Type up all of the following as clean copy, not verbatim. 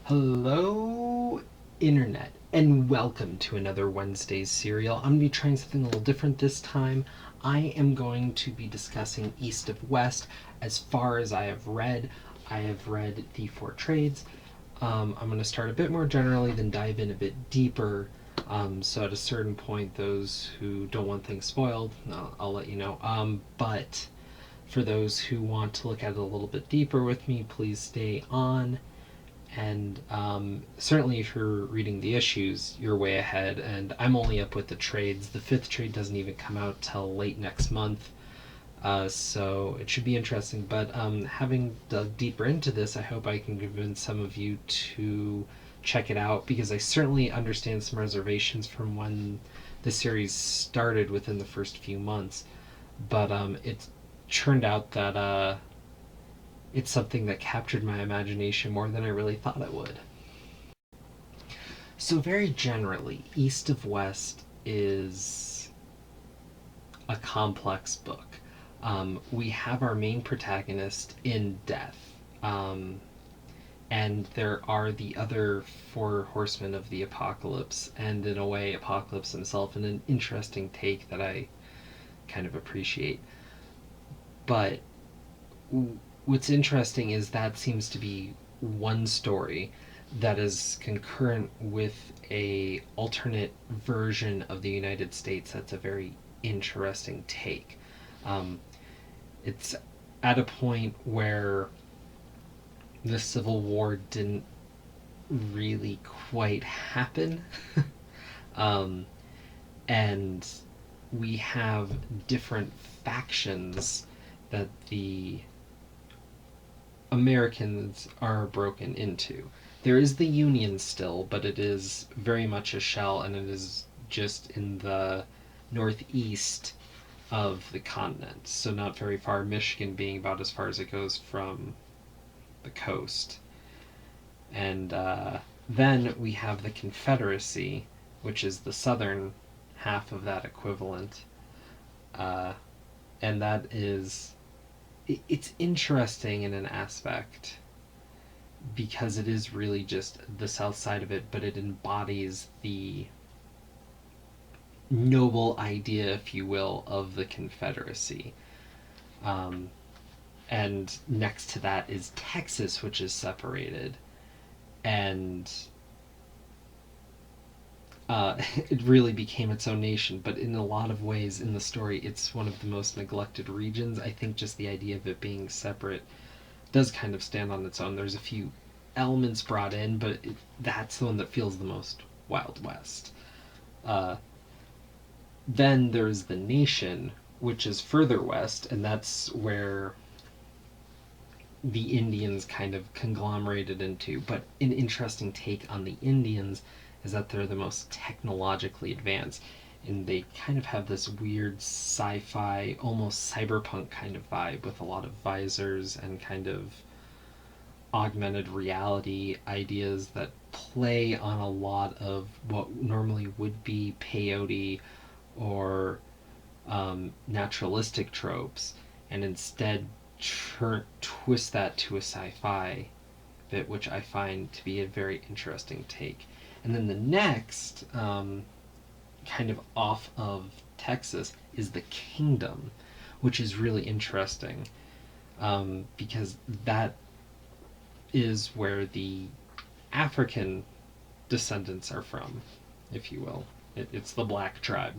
Hello, Internet, and welcome to another Wednesday's serial. I'm going to be trying something a little different this time. I am going to be discussing East of West as far as I have read. I have read the four trades. I'm going to start a bit more generally, then dive in a bit deeper. So at a certain point, those who don't want things spoiled, I'll let you know. But for those who want to look at it a little bit deeper with me, please stay on. And certainly, if you're reading the issues, you're way ahead. And I'm only up with the trades. The fifth trade doesn't even come out till late next month. So it should be interesting. But having dug deeper into this, I hope I can convince some of you to check it out because I certainly understand some reservations from when the series started within the first few months. But it turned out that it's something that captured my imagination more than I really thought it would. So, very generally, East of West is a complex book. We have our main protagonist in death, and there are the other four horsemen of the apocalypse, and in a way, Apocalypse himself, in an interesting take that I kind of appreciate. But what's interesting is that seems to be one story that is concurrent with a alternate version of the United States that's a very interesting take. Um, it's at a point where the Civil War didn't really quite happen, um, and we have different factions that the Americans are broken into. There is the Union still, but it is very much a shell, and it is just in the northeast of the continent, so not very far. Michigan being about as far as it goes from the coast. And then we have the Confederacy, which is the southern half of that equivalent. Uh, and that is it's interesting in an aspect because it is really just the south side of it, but it embodies the noble idea, if you will, of the Confederacy. Um, and next to that is Texas, which is separated. And it really became its own nation, but in a lot of ways in the story, it's one of the most neglected regions. I think just the idea of it being separate does kind of stand on its own. There's a few elements brought in, but that's the one that feels the most Wild West. Uh, then there's the nation, which is further west, and that's where the Indians kind of conglomerated into. But an interesting take on the Indians is that they're the most technologically advanced. And they kind of have this weird sci fi, almost cyberpunk kind of vibe with a lot of visors and kind of augmented reality ideas that play on a lot of what normally would be peyote or naturalistic tropes, and instead twist that to a sci-fi bit, which I find to be a very interesting take. And then the next, kind of off of Texas, is the Kingdom, which is really interesting because that is where the African descendants are from, if you will. It's the black tribe.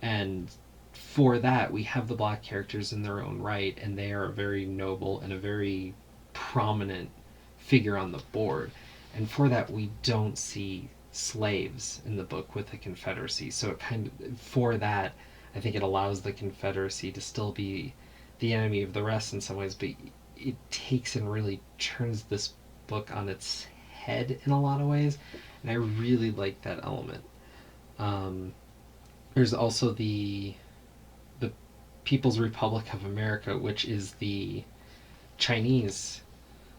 And for that, we have the black characters in their own right, and they are very noble and a very prominent figure on the board. And for that, we don't see slaves in the book with the Confederacy. So it kind of, for that, I think it allows the Confederacy to still be the enemy of the rest in some ways, but it takes and really turns this book on its head in a lot of ways. And I really like that element. There's also the People's Republic of America, which is the Chinese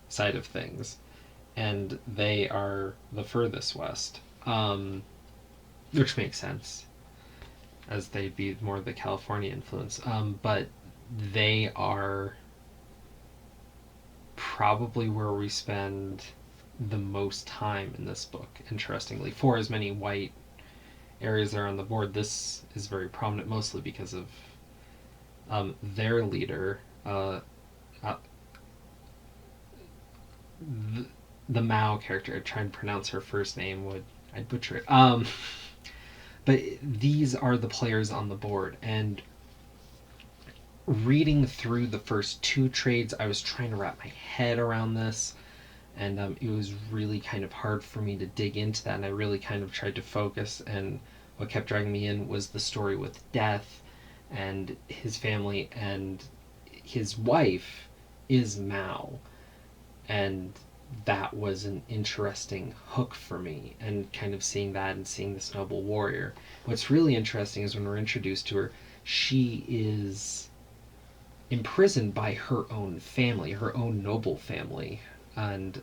side of things, and they are the furthest west, which makes sense, as they'd be more the California influence. But they are probably where we spend the most time in this book, interestingly. For as many white areas are on the board, this is very prominent, mostly because of their leader, uh, the Mao character. I'd try and pronounce her first name, I'd butcher it. But these are the players on the board, and reading through the first two trades, I was trying to wrap my head around this, and it was really kind of hard for me to dig into that, and I really kind of tried to focus, and what kept dragging me in was the story with Death and his family, and his wife is Mao, and that was an interesting hook for me, and kind of seeing that and seeing this noble warrior. What's really interesting is when we're introduced to her, she is imprisoned by her own family, her own noble family. And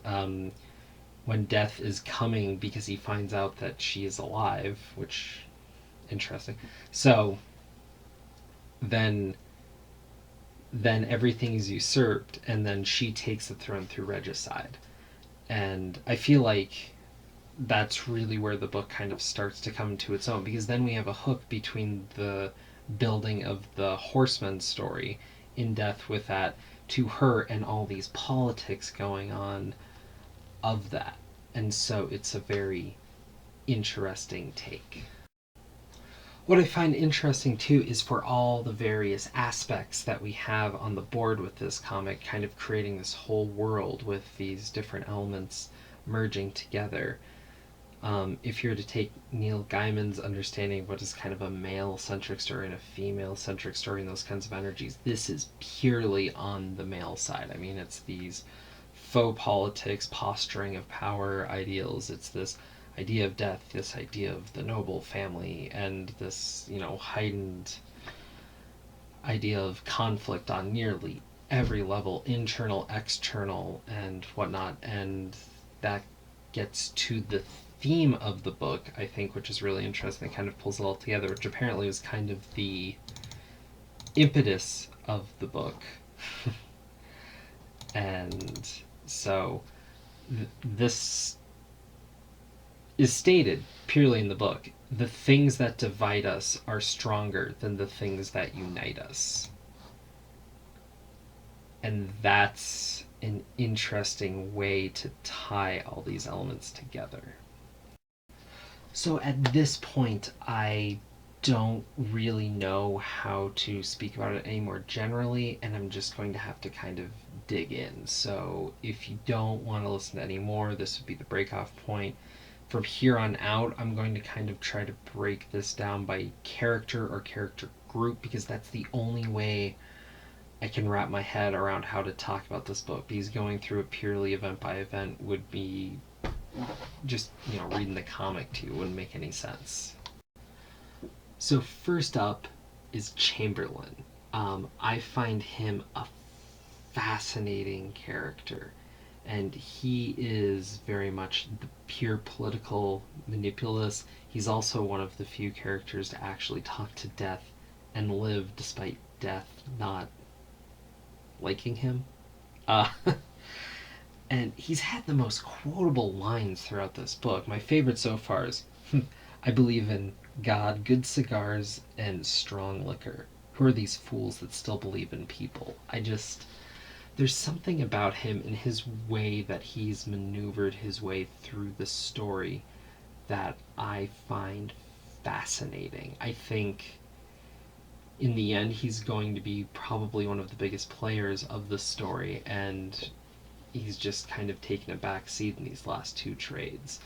when Death is coming, because he finds out that she is alive, which interesting. So then everything is usurped, and then she takes the throne through regicide. And I feel like that's really where the book kind of starts to come to its own, because then we have a hook between the building of the horseman story in Death with that to her and all these politics going on of that. And so it's a very interesting take. What I find interesting too is for all the various aspects that we have on the board with this comic, kind of creating this whole world with these different elements merging together. If you're to take Neil Gaiman's understanding of what is kind of a male-centric story and a female-centric story and those kinds of energies, this is purely on the male side. I mean, it's these faux politics, posturing of power ideals. It's this idea of death, this idea of the noble family, and this, heightened idea of conflict on nearly every level, internal, external, and whatnot. And that gets to the theme of the book, I think, which is really interesting. It kind of pulls it all together, which apparently was kind of the impetus of the book. And so this is stated purely in the book. The things that divide us are stronger than the things that unite us. And that's an interesting way to tie all these elements together. So at this point, I don't really know how to speak about it any more generally, and I'm just going to have to kind of dig in. So if you don't want to listen to any more, this would be the break-off point. From here on out, I'm going to kind of try to break this down by character or character group, because that's the only way I can wrap my head around how to talk about this book, because going through it purely event by event would be just, reading the comic to you wouldn't make any sense. So first up is Chamberlain. I find him a fascinating character, and he is very much the pure political manipulus. He's also one of the few characters to actually talk to Death and live despite Death not liking him. And he's had the most quotable lines throughout this book. My favorite so far is, I believe in God, good cigars, and strong liquor. Who are these fools that still believe in people? There's something about him and his way that he's maneuvered his way through the story that I find fascinating. I think in the end he's going to be probably one of the biggest players of the story, and he's just kind of taken a back seat in these last two trades.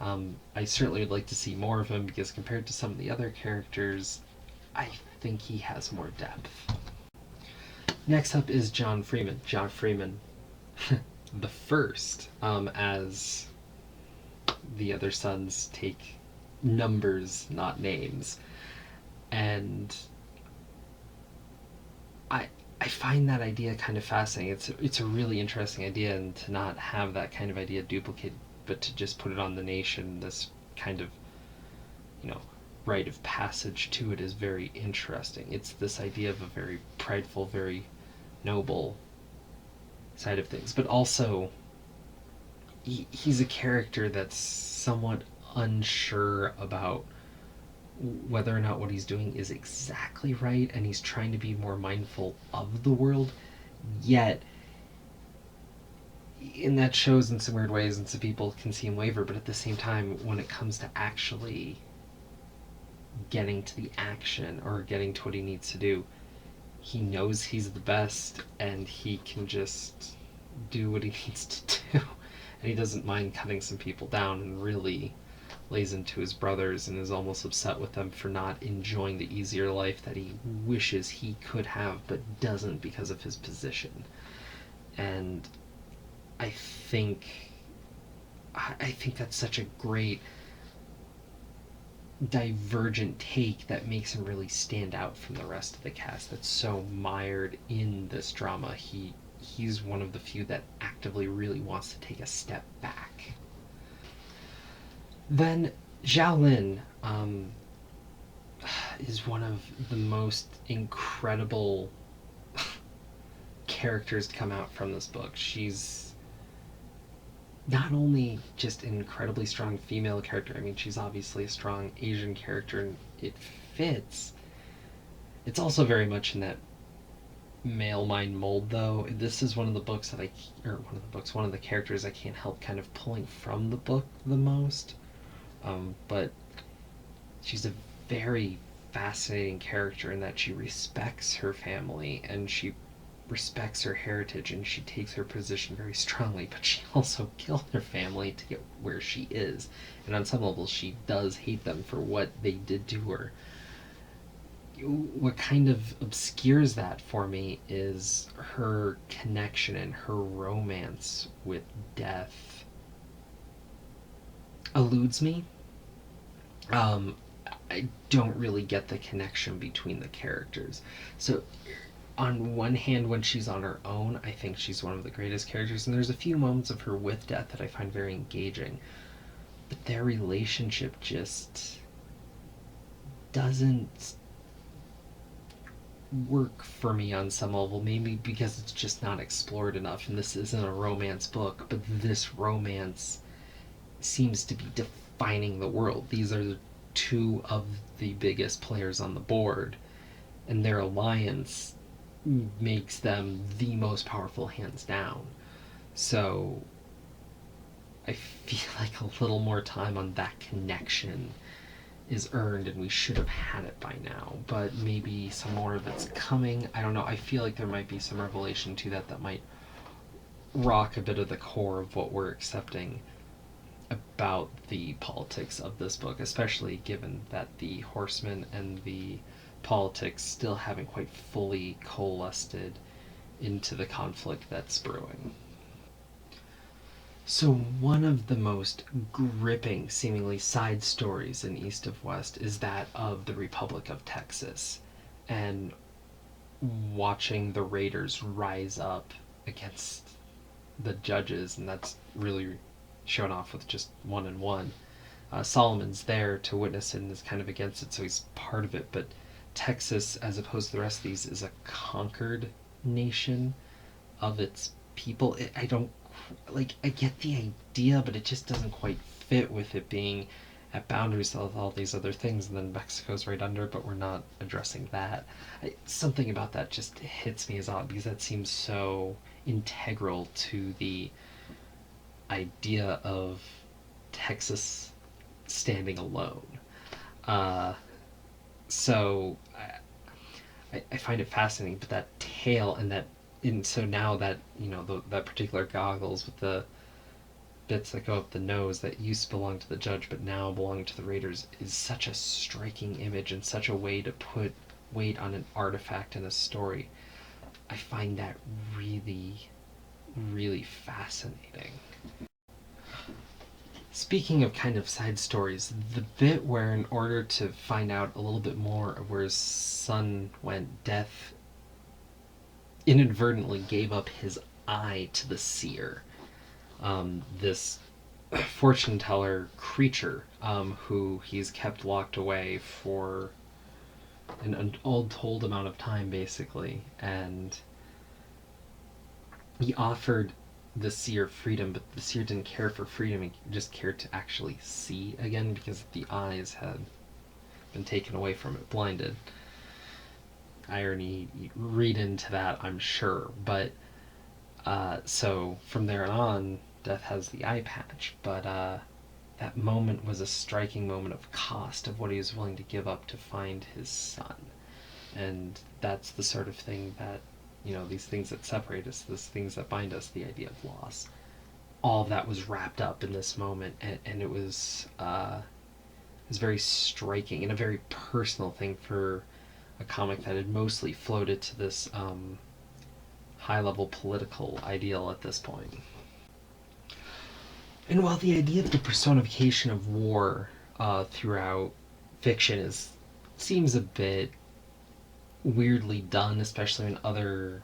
I certainly would like to see more of him, because compared to some of the other characters, I think he has more depth. Next up is John Freeman. John Freeman, the first, as the other sons take numbers, not names. And I find that idea kind of fascinating. It's a really interesting idea, and to not have that kind of idea duplicated, but to just put it on the nation, this kind of, rite of passage to it, is very interesting. It's this idea of a very prideful, very noble side of things, but also he's a character that's somewhat unsure about whether or not what he's doing is exactly right, and he's trying to be more mindful of the world, yet and that shows in some weird ways, and some people can see him waver, but at the same time, when it comes to actually getting to the action or getting to what he needs to do, he knows he's the best and he can just do what he needs to do. And he doesn't mind cutting some people down, and really lays into his brothers and is almost upset with them for not enjoying the easier life that he wishes he could have but doesn't because of his position. And I think I think that's such a great divergent take that makes him really stand out from the rest of the cast that's so mired in this drama. He's one of the few that actively really wants to take a step back. Then Jalen is one of the most incredible characters to come out from this book. She's not only just an incredibly strong female character, I mean, she's obviously a strong Asian character and it fits. It's also very much in that male mind mold, though. This is one of the books that one of the characters I can't help kind of pulling from the book the most. But she's a very fascinating character in that she respects her family and she respects her heritage and she takes her position very strongly, but she also killed her family to get where she is. And on some levels, she does hate them for what they did to her. What kind of obscures that for me is her connection and her romance with death eludes me. Um, I don't really get the connection between the characters. So on one hand, when she's on her own, I think she's one of the greatest characters, and there's a few moments of her with death that I find very engaging. But their relationship just doesn't work for me on some level, maybe because it's just not explored enough. And this isn't a romance book, but this romance seems to be defining the world. These are two of the biggest players on the board, and their alliance makes them the most powerful hands down. So I feel like a little more time on that connection is earned, and we should have had it by now. But maybe some more of it's coming. I don't know. I feel like there might be some revelation to that might rock a bit of the core of what we're accepting about the politics of this book, especially given that the horsemen and the politics still haven't quite fully coalesced into the conflict that's brewing. So, one of the most gripping, seemingly side stories in East of West is that of the Republic of Texas and watching the raiders rise up against the judges, and that's really shown off with just one and one. Solomon's there to witness it and is kind of against it, so he's part of it, but Texas, as opposed to the rest of these, is a conquered nation of its people. I don't I get the idea, but it just doesn't quite fit with it being at boundaries with all these other things, and then Mexico's right under, but we're not addressing that. Something about that just hits me as odd because that seems so integral to the idea of Texas standing alone. Uh, so I find it fascinating, but that tale and that, and so now that that particular goggles with the bits that go up the nose that used to belong to the judge but now belong to the raiders is such a striking image and such a way to put weight on an artifact in a story. I find that really, really fascinating. Speaking of kind of side stories, the bit where, in order to find out a little bit more of where his son went, Death inadvertently gave up his eye to the seer, this fortune teller creature, who he's kept locked away for an untold amount of time, basically. And he offered the seer freedom, but the seer didn't care for freedom, he just cared to actually see again because the eyes had been taken away from it, blinded. Irony, read into that, I'm sure, but so from there on, Death has the eye patch, but that moment was a striking moment of cost of what he was willing to give up to find his son. And that's the sort of thing that, these things that separate us, these things that bind us, the idea of loss. All of that was wrapped up in this moment, and it was very striking and a very personal thing for a comic that had mostly floated to this high level political ideal at this point. And while the idea of the personification of war throughout fiction seems a bit weirdly done, especially when other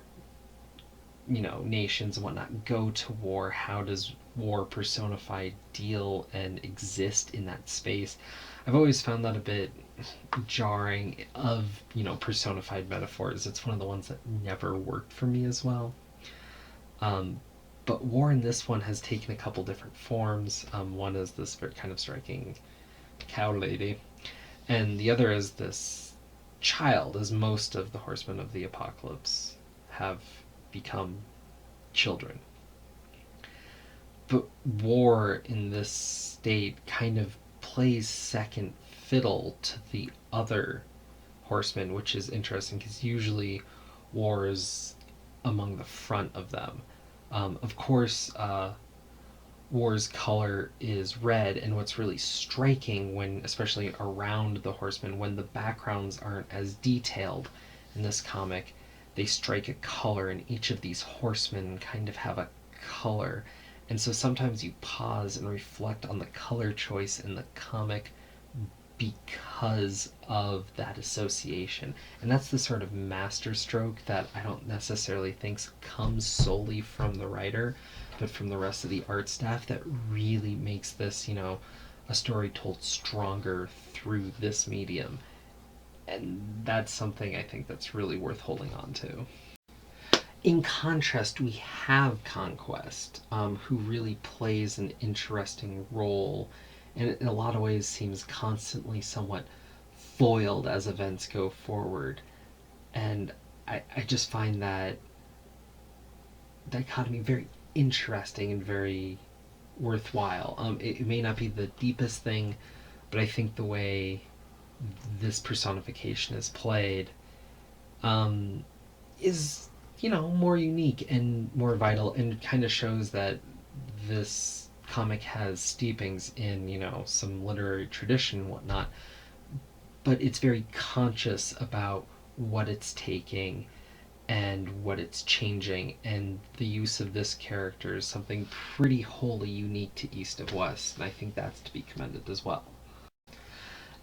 nations and whatnot go to war, how does war personified deal and exist in that space? I've always found that a bit jarring of personified metaphors. It's one of the ones that never worked for me as well. um, but war in this one has taken a couple different forms. One is this very kind of striking cow lady, and the other is this child, as most of the horsemen of the apocalypse have become children. But war in this state kind of plays second fiddle to the other horsemen, which is interesting because usually war is among the front of them. Of course, war's color is red, and what's really striking when, especially around the horsemen, when the backgrounds aren't as detailed in this comic, they strike a color, and each of these horsemen kind of have a color. And so sometimes you pause and reflect on the color choice in the comic because of that association. And that's the sort of masterstroke that I don't necessarily think comes solely from the writer, but from the rest of the art staff, that really makes this, a story told stronger through this medium. And that's something I think that's really worth holding on to. In contrast, we have Conquest, who really plays an interesting role, and in a lot of ways seems constantly somewhat foiled as events go forward. And I just find that dichotomy very interesting and very worthwhile. It may not be the deepest thing, but I think the way this personification is played is more unique and more vital, and kind of shows that this comic has steepings in some literary tradition and whatnot, but it's very conscious about what it's taking and what it's changing, and the use of this character is something pretty wholly unique to East of West, and I think that's to be commended as well.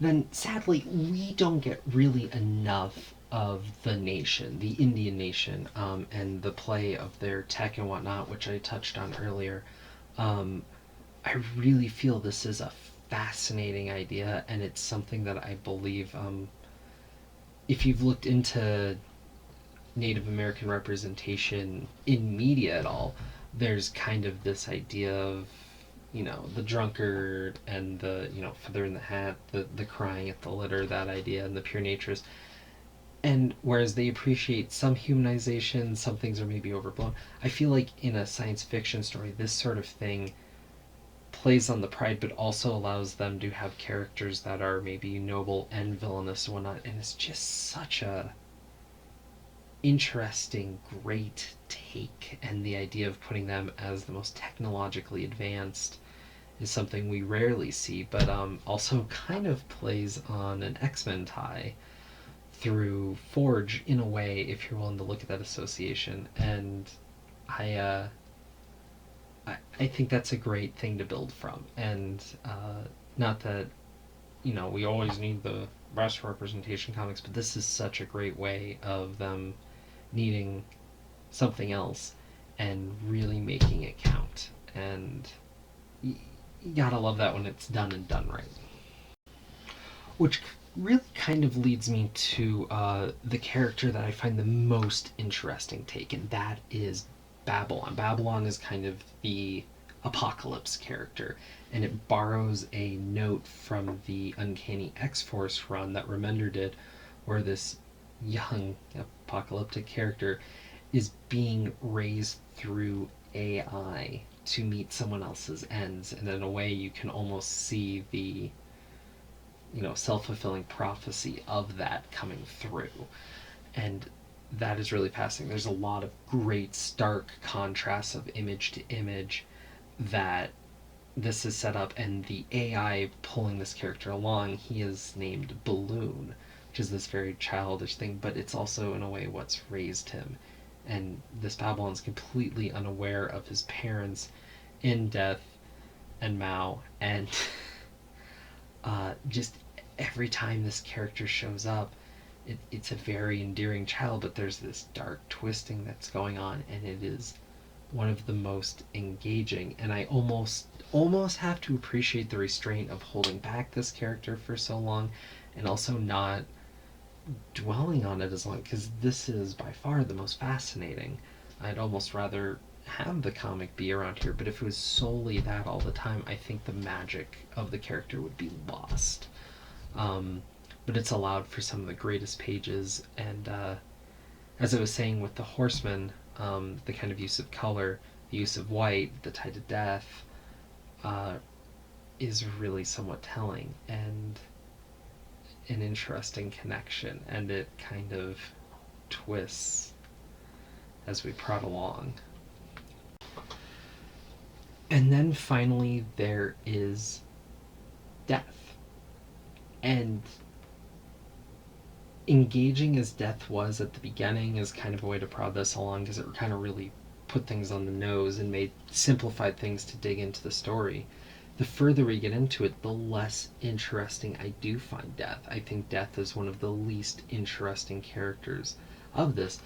Then sadly we don't get really enough of the nation, the Indian nation, and the play of their tech and whatnot, which I touched on earlier. I really feel this is a fascinating idea, and it's something that I believe, if you've looked into Native American representation in media at all, there's kind of this idea of the drunkard and the feather in the hat, the crying at the litter, that idea, and the pure naturist. And whereas they appreciate some humanization, some things are maybe overblown. I feel like in a science fiction story, this sort of thing plays on the pride, but also allows them to have characters that are maybe noble and villainous and whatnot. And it's just such a interesting, great take. And the idea of putting them as the most technologically advanced is something we rarely see, but also kind of plays on an X-Men tie through Forge in a way, if you're willing to look at that association. And I think that's a great thing to build from. And not that we always need the best representation comics, but this is such a great way of them needing something else and really making it count. And you gotta love that when it's done and done right. Which really kind of leads me to the character that I find the most interesting take, and that is Babylon. Babylon is kind of the Apocalypse character, and it borrows a note from the Uncanny X-Force run that Remender did, where this young apocalyptic character is being raised through AI to meet someone else's ends, and in a way you can almost see the self-fulfilling prophecy of that coming through. And that is really fascinating. There's a lot of great stark contrasts of image to image that this is set up, and the AI pulling this character along, he is named Balloon, which is this very childish thing, but it's also in a way what's raised him. And this Babylon's completely unaware of his parents in death and Mao, and just every time this character shows up, it's a very endearing child, but there's this dark twisting that's going on, and it is one of the most engaging. And I almost have to appreciate the restraint of holding back this character for so long, and also not dwelling on it as long, because this is by far the most fascinating. I'd almost rather have the comic be around here, but if it was solely that all the time, I think the magic of the character would be lost. But it's allowed for some of the greatest pages, and as I was saying with the Horseman, the kind of use of color, the use of white, the tie to death, is really somewhat telling, and an interesting connection, and it kind of twists as we prod along. And then finally there is death. And engaging as death was at the beginning is kind of a way to prod this along, because it kind of really put things on the nose and made simplified things to dig into the story. The further we get into it, the less interesting I do find Death. I think Death is one of the least interesting characters of this,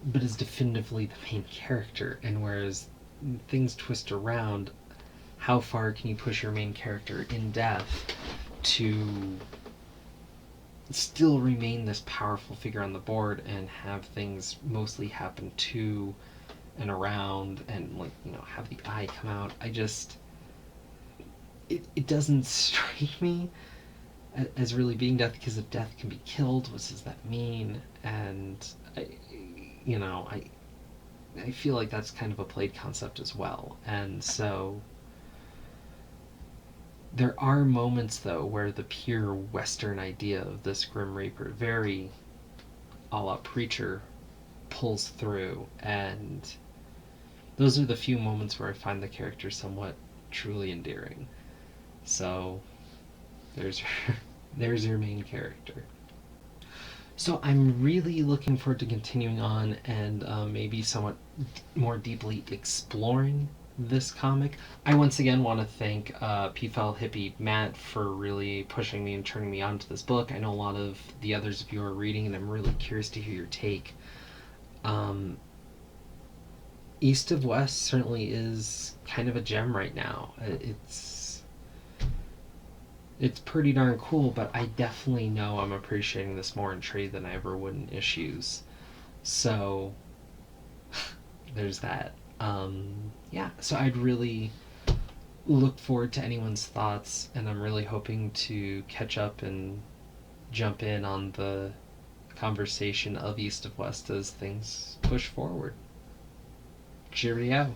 but is definitively the main character. And whereas things twist around, how far can you push your main character in Death to still remain this powerful figure on the board and have things mostly happen to and around, and have the eye come out? It doesn't strike me as really being Death, because if Death can be killed, what does that mean? And I feel like that's kind of a played concept as well. And so there are moments, though, where the pure Western idea of this Grim Reaper, very a la Preacher, pulls through, and those are the few moments where I find the character somewhat truly endearing. So there's your main character. So I'm really looking forward to continuing on and maybe somewhat more deeply exploring this comic. I once again want to thank PFL Hippie Matt for really pushing me and turning me on to this book. I know a lot of the others of you are reading, and I'm really curious to hear your take. East of West certainly is kind of a gem right now. It's pretty darn cool, but I definitely know I'm appreciating this more in trade than I ever would in issues. So there's that. So I'd really look forward to anyone's thoughts, and I'm really hoping to catch up and jump in on the conversation of East of West as things push forward. Cheerio.